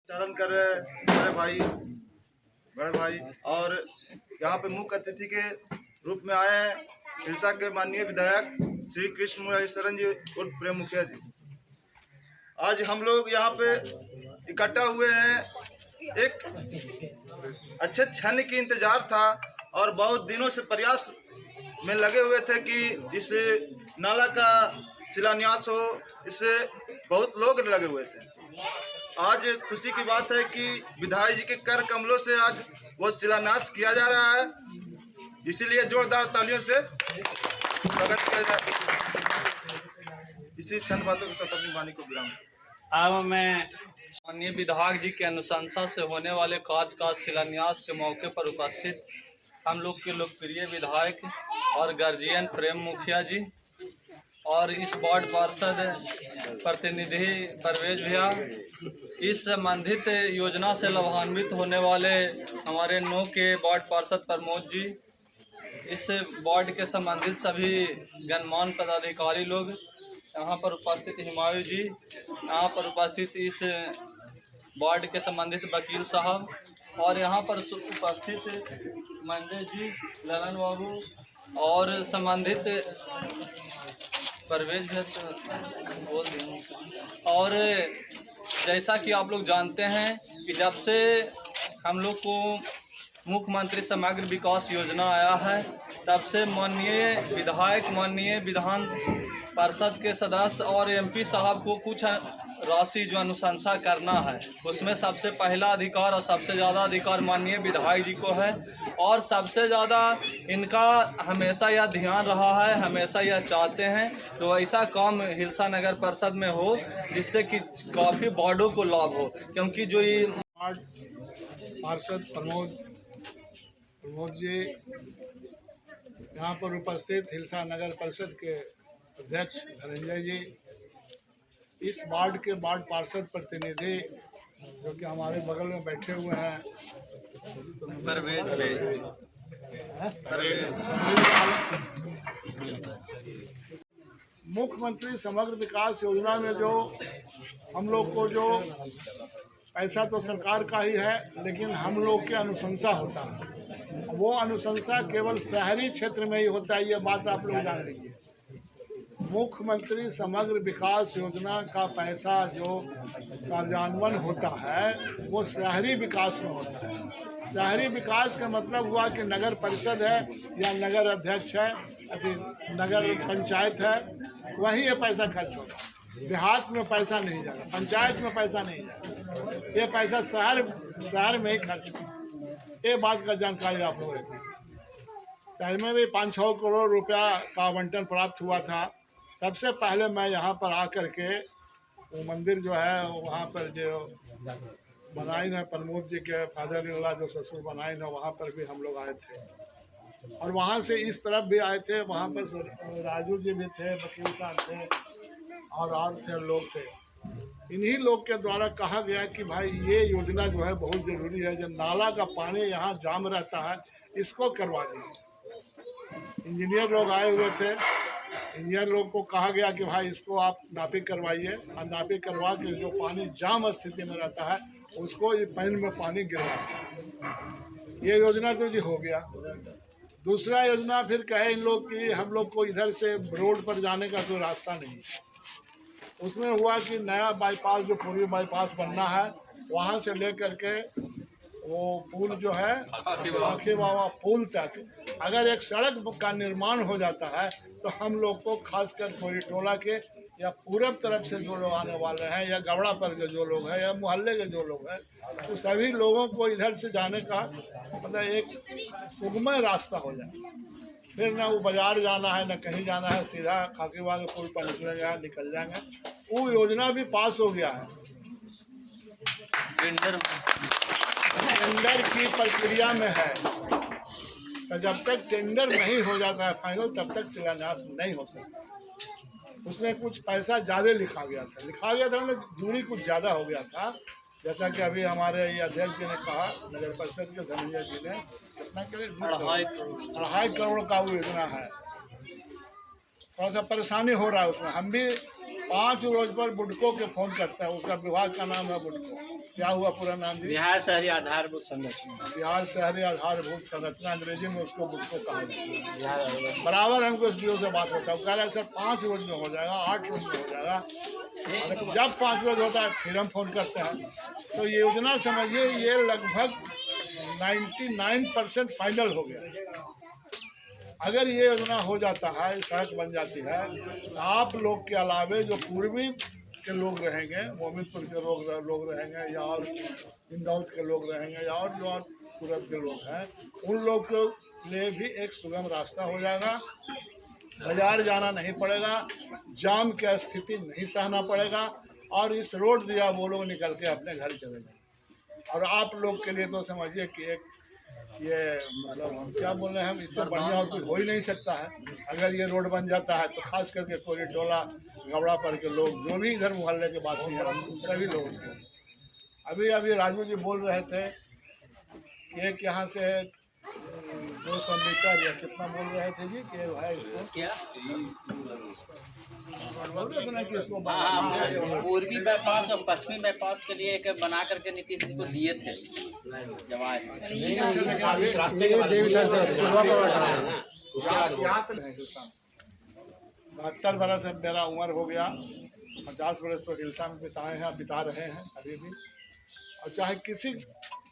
चालन कर रहे बड़े भाई और यहाँ पे मुख्य अतिथि के रूप में आए हैं हिलसा के माननीय विधायक श्री कृष्ण मुरारी शरण जी उर्फ प्रेम मुखिया जी। आज हम लोग यहाँ पे इकट्ठा हुए हैं, एक अच्छे क्षण की इंतजार था और बहुत दिनों से प्रयास में लगे हुए थे कि इस नाला का शिलान्यास हो, इससे बहुत लोग लगे हुए थे। आज खुशी की बात है कि विधायक जी के कर कमलों से आज वो शिलान्यास किया जा रहा है, इसीलिए जोरदार तालियों से स्वागत किया जाए। इसी क्षण बातों के साथ अपनी वाणी को विराम। अब मैं माननीय विधायक जी के अनुशंसा से होने वाले कार्य का शिलान्यास के मौके पर उपस्थित हम लोग के लोकप्रिय विधायक और गार्जियन प्रेम मुखिया जी और इस वार्ड पार्षद प्रतिनिधि परवेज भैया, इस संबंधित योजना से लाभान्वित होने वाले हमारे नौ के वार्ड पार्षद प्रमोद जी, इस वार्ड के संबंधित सभी गणमान्य पदाधिकारी लोग, यहाँ पर उपस्थित हिमायू जी, यहाँ पर उपस्थित इस वार्ड के संबंधित वकील साहब और यहाँ पर उपस्थित मंजय जी, ललन बाबू और संबंधित परवेज बोल दें। और जैसा कि आप लोग जानते हैं कि जब से हम लोग को मुख्यमंत्री समग्र विकास योजना आया है, तब से माननीय विधायक, माननीय विधान पार्षद के सदस्य और एमपी साहब को कुछ राशि जो अनुशंसा करना है, उसमें सबसे पहला अधिकार और सबसे ज़्यादा अधिकार माननीय विधायक जी को है। और सबसे ज़्यादा इनका हमेशा यह ध्यान रहा है, हमेशा यह चाहते हैं तो ऐसा काम हिलसा नगर परिषद में हो जिससे कि काफ़ी वार्डों को लाभ हो, क्योंकि जो ये पार्षद प्रमोद जी, यहाँ पर उपस्थित हिलसा नगर परिषद के अध्यक्ष धनंजय जी, इस वार्ड के वार्ड पार्षद प्रतिनिधि जो कि हमारे बगल में बैठे हुए हैं, मुख्यमंत्री समग्र विकास योजना में जो हम लोग को जो पैसा तो सरकार का ही है, लेकिन हम लोग के अनुशंसा होता है, वो अनुशंसा केवल शहरी क्षेत्र में ही होता है। ये बात आप लोग जान लीजिए। मुख्यमंत्री समग्र विकास योजना का पैसा जो कार्यान्वयन होता है वो शहरी विकास में होता है। शहरी विकास का मतलब हुआ कि नगर परिषद है या नगर अध्यक्ष है, नगर पंचायत है, वहीं ये पैसा खर्च होगा। देहात में पैसा नहीं जाएगा, पंचायत में पैसा नहीं जाएगा, ये पैसा शहर में ही खर्च होगा। ये बात का जानकारी आप लोग रखें। इसमें भी 5-6 करोड़ रुपया का आवंटन प्राप्त हुआ था। सबसे पहले मैं यहाँ पर आकर के वो मंदिर जो है वहाँ पर जो बनाई ना प्रमोद जी के फादर इन लॉ जो ससुर बनाई ना, वहाँ पर भी हम लोग आए थे और वहाँ से इस तरफ भी आए थे। वहाँ पर राजू जी भी थे, वकील साहब थे और थे लोग थे। इन्हीं लोग के द्वारा कहा गया कि भाई ये योजना जो है बहुत ज़रूरी है, जब नाला का पानी यहाँ जाम रहता है इसको करवा दीजिए। इंजीनियर लोग आए हुए थे, इंजीनियर लोग को कहा गया कि भाई इसको आप नापी करवाइए और नापी करवा के जो पानी जाम स्थिति में रहता है उसको ये पैन में पानी गिरवा। ये योजना तो जी हो गया। दूसरा योजना फिर कहे इन लोग कि हम लोग को इधर से रोड पर जाने का कोई रास्ता नहीं। उसमें हुआ कि नया बाईपास जो पूर्वी बाईपास बनना है, वहाँ से लेकर के वो पुल जो है खाकी बाबा पुल तक अगर एक सड़क का निर्माण हो जाता है तो हम लोग को खासकर कोरी टोला के या पूरब तरफ से जो लोग आने वाले हैं या गवड़ा पर के जो लोग हैं या मोहल्ले के जो लोग हैं, तो सभी लोगों को इधर से जाने का मतलब एक सुगमय रास्ता हो जाए। फिर ना वो बाजार जाना है, ना कहीं जाना है, सीधा खाकी बाबा के पुल पर निकलेंगे, निकल जाएंगे। वो योजना भी पास हो गया है। टेंडर की प्रक्रिया में है, तो जब तक टेंडर नहीं हो जाता है फाइनल तब तक शिलान्यास नहीं हो सकता। उसमें कुछ पैसा ज़्यादा लिखा गया था मतलब दूरी कुछ ज़्यादा हो गया था। जैसा कि अभी हमारे ये अध्यक्ष जी ने कहा, नगर परिषद के धनंजय जी ने कितना के लिए 2.5 करोड़ का वो योजना है। थोड़ा सा परेशानी हो रहा है उसमें। हम भी 5 रोज पर बुडको के फोन करता है। उसका विभाग का नाम है बुडको। क्या हुआ पूरा नाम जी? बिहार शहरी आधारभूत संरचना। बिहार शहरी आधारभूत संरचना, अंग्रेजी में उसको बुडको कहा जाता है। बिहार बराबर हमको एस डी ओ से बात होता है, वो कह रहा है सर 5 रोज में हो जाएगा, 8 रोज में हो जाएगा। और जब 5 रोज होता है फिर हम फोन करते हैं। तो ये योजना समझिए ये लगभग 99% फाइनल हो गया। अगर ये योजना हो जाता है, सड़क बन जाती है, तो आप लोग के अलावे जो पूर्वी के लोग रहेंगे, मोमिनपुर के लोग रहेंगे, या और इंदौर के लोग रहेंगे, या और जो और पूरब के लोग हैं, उन लोग के लिए भी एक सुगम रास्ता हो जाएगा। बाजार जाना नहीं पड़ेगा, जाम की स्थिति नहीं सहना पड़ेगा, और इस रोड दिया वो लोग निकल के अपने घर चले जाएंगे। और आप लोग के लिए तो समझिए कि एक ये मतलब हम क्या बोल रहे हैं, हम इससे बढ़िया और कुछ हो ही नहीं सकता है। अगर ये रोड बन जाता है तो खास करके कोरी टोला गवड़ा पर के लोग, जो भी इधर मोहल्ले के वासी हैं, सभी लोग। अभी राजू जी बोल रहे थे कि एक यहाँ से 200 मीटर या कितना बोल रहे थे जी कि है इसको क्या बोल रहे थे ना कि इसको पूर्वी बाईपास और पश्चिमी बाईपास के लिए एक बना करके नीतीश जी को दिए थे जब आए थे। यहाँ से 72 बरस मेरा उम्र हो गया, 50 बरस तो हिलसा में बिताए हैं, बिता रहे हैं अभी भी। और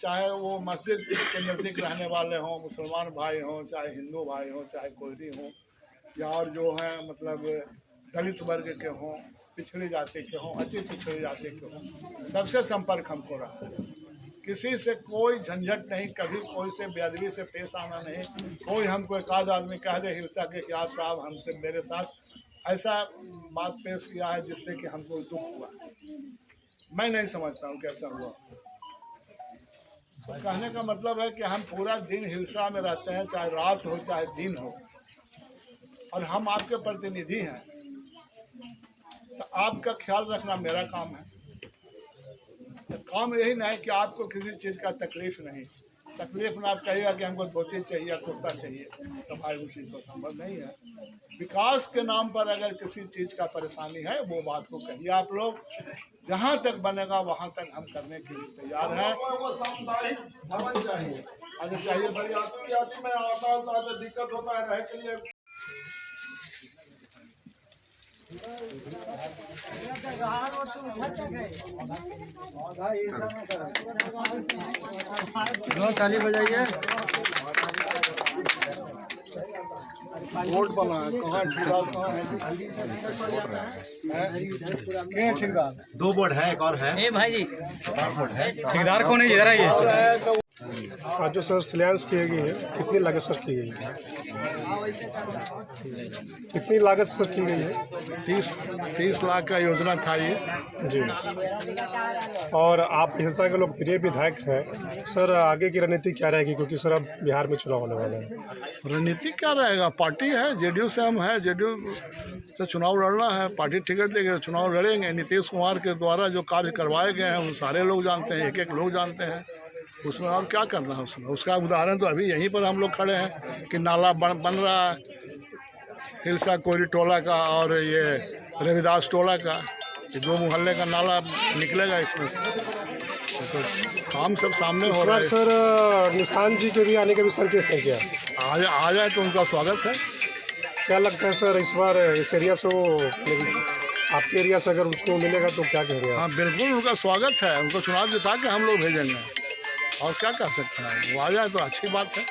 चाहे वो मस्जिद के नज़दीक रहने वाले हों, मुसलमान भाई हों, चाहे हिंदू भाई हों, चाहे कोई हों, या और जो हैं मतलब दलित वर्ग के हों, पिछड़ी जाति के हों, अति पिछड़ी जाति के हों, सबसे संपर्क हमको रहा है। किसी से कोई झंझट नहीं, कभी कोई से बेअदबी से पेश आना नहीं। कोई हमको एक आध आदमी कह दे हिलसा के कि आप साहब हमसे मेरे साथ ऐसा बात पेश किया है जिससे कि हमको दुख हुआ, मैं नहीं समझता हूँ कैसा हुआ। तो कहने का मतलब है कि हम पूरा दिन हिलसा में रहते हैं, चाहे रात हो चाहे दिन हो, और हम आपके प्रतिनिधि हैं, तो आपका ख्याल रखना मेरा काम है। तो काम यही नहीं कि आपको किसी चीज़ का तकलीफ नहीं, तकलीफ में आप कहिएगा कि हमको धोती चाहिए, कुर्ता चाहिए, तो भाई वो चीज़ तो संभव नहीं है। विकास के नाम पर अगर किसी चीज़ का परेशानी है वो बात को कहिए आप लोग, जहाँ तक बनेगा वहाँ तक हम करने के लिए तैयार हैं। अगर चाहिए में आता है दिक्कत होता है रह के लिए। ताली बजाइए। रोड बना है, कहाँ ठेकेदार कहाँ है? ठेकेदार 2 बोर्ड है, एक और है। ए भाई जी ठेकेदार कौन है? इधर आइए। आज जो सर शिलान्यास की गई है, कितनी लागत सर की गई है? कितनी लागत सर की गई है? 30 लाख का योजना था ये जी। और आप हिलसा के लोकप्रिय विधायक हैं सर, आगे की रणनीति क्या रहेगी, क्योंकि सर अब बिहार में चुनाव होने वाला है? रणनीति क्या रहेगा? पार्टी है, जेडीयू से हम हैं, जेडीयू से चुनाव लड़ना है, पार्टी टिकट देगी, चुनाव लड़ेंगे। नीतीश कुमार के द्वारा जो कार्य करवाए गए हैं वो सारे लोग जानते हैं, एक लोग जानते हैं, उसमें और क्या करना है उसमें। उसका उदाहरण तो अभी यहीं पर हम लोग खड़े हैं कि नाला बन रहा है हिलसा कोरी टोला का और ये रविदास टोला का, ये 2 मोहल्ले का नाला निकलेगा इसमें से। तो काम सब सामने हो रहा है। सर निशान जी के भी आने के भी संकेत है क्या? आ जाए तो उनका स्वागत है। क्या लगता है सर इस बार इस एरिया से वो आपके एरिया से अगर उसको मिलेगा तो क्या कहेंगे? हाँ बिल्कुल उनका स्वागत है, उनको चुनाव जिता के हम लोग भेजेंगे, और क्या कर सकते हैं। वो आ जाए तो अच्छी बात है।